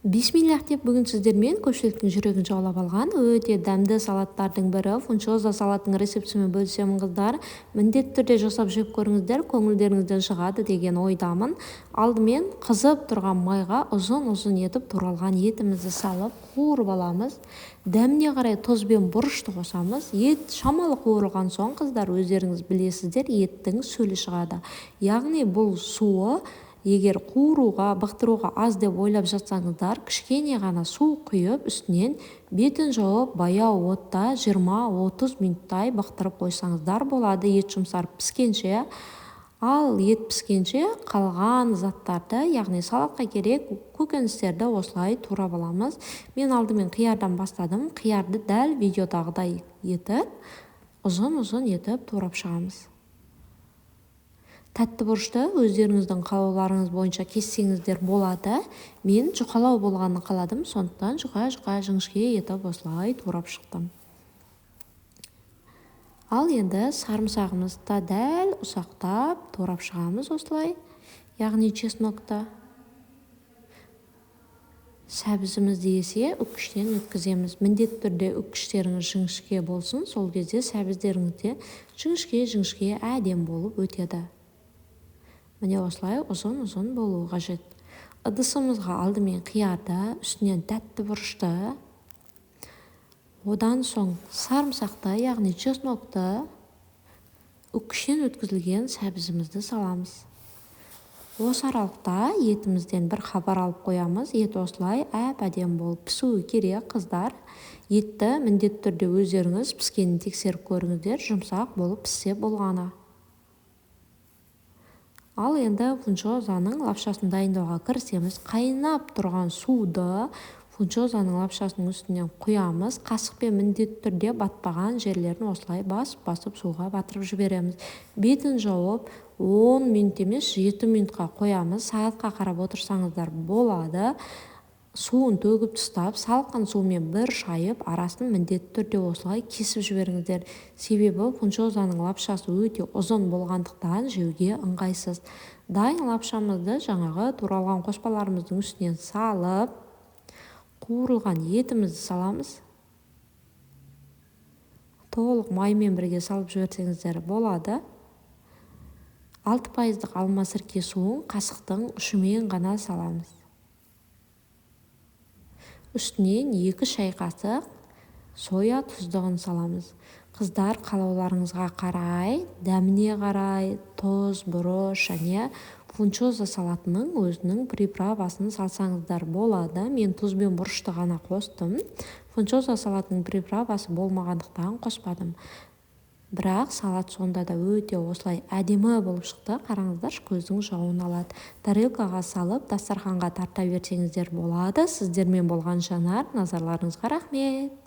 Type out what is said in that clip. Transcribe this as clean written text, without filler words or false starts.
Бисмиллах деп бүгін сіздермен көпшіліктің жүрегін жаулап алған өте дәмді салаттардың бірі фунчоза салатының рецептісімен бөлісемін қыздар. Міндетті түрде жасап жеп көріңіздер, көңілдеріңізден шығады деген ойдамын. Алдымен қызып тұрған майға ұзын-ұзын етіп туралған етімізді салып қуырып аламыз. Дәміне қарай тұз бен бұрышты қосамыз. Ет шамалы қуырылған соң қыздар, өздеріңіз білесіздер, еттің сөлі шығады. Яғни бұл суы егер қуыруға, бықтыруға аз деп ойлап жатсаңыздар, кішкене ғана су құйып, үстінен бетін жауып, баяу отта 20-30 минуттай бықтырып қойсаңыздар болады, ет жұмсарып піскенше. Ал ет піскенше қалған заттарды, яғни салатқа керек көкөністерді осылай турап аламыз. Мен алдымен қиярдан бастадым. Қиярды дәл видеодағыдай етіп, ұзын-ұзын етіп турап шығамыз. Тәтті бұрышты өздеріңіздің қалауларыңыз бойынша кессеңіздер болады. Мен жұқалау болғанын қаладым, сондықтан жұқа жіңішке етіп осылай турап шықтым. Ал енді сарымсағымызды дәл ұсақтап турап шығамыз осылай, яғни чеснокты. Сәбізімізді есе үккіштен өткіземіз. Міндетті түрде үккіштеріңіз жіңішке болсын, сол кезде сәбіздеріңізде жіңішке әдем болып өтеді. Міне осылай ұзын-ұзын болуы қажет. Ыдысымызға алдымен қиярды, үстінен тәтті бұрышты, одан соң сарымсақты, яғни чеснокты, үккіштен өткізілген сәбізімізді саламыз. Осы аралықта етімізден бір хабар алып қоямыз. Ет осылай әп-әдем болып пісуі керек қыздар. Етті міндетті түрде өздеріңіз піскенін тексеріп көріңіздер, жұмсақ болып піссе болғаны. Ал енді фунчозаның лапшасын дайындауға кірісеміз. Қайнап тұрған суды фунчозаның лапшасының үстінен құямыз. Қасықпен міндетті түрде батпаған жерлерін осылай басып суға батырып жібереміз. Бетін жауып 10 минут емес 7 минутқа қоямыз. Сағатқа қарап отырсаңыздар болады. Суын төгіп тұстап, салқын сумен бір шайып, арасын міндетті түрде осылай кесіп жіберіңіздер. Себебі фунчозаның лапшасы өте ұзын болғандықтан жеуге ыңғайсыз. Дайын лапшамызды жаңағы туралған қоспаларымыздың үстінен салып, қуырылған етімізді саламыз. Толық маймен бірге салып жіберсеңіздер болады. 6% алма сірке суын қасықтың ұшымен ғана саламыз. Үстінен 2 шай қасық соя тұздығын саламыз. Қыздар қалауларыңызға қарай, дәміне қарай, тұз, бұрыш және фунчоза салатының өзінің приправасын салсаңыздар болады. Мен тұз бен бұрышты ғана қостым. Фунчоза салатының приправасы болмағандықтан қоспадым. Бірақ салат сонда да өте осылай әдемі болып шықты. Қараңыздар, көздің жауын алады. Тарелкаға салып, дастарханға тарта берсеңіздер болады. Сіздермен болған Жанар, назарларыңызға рахмет.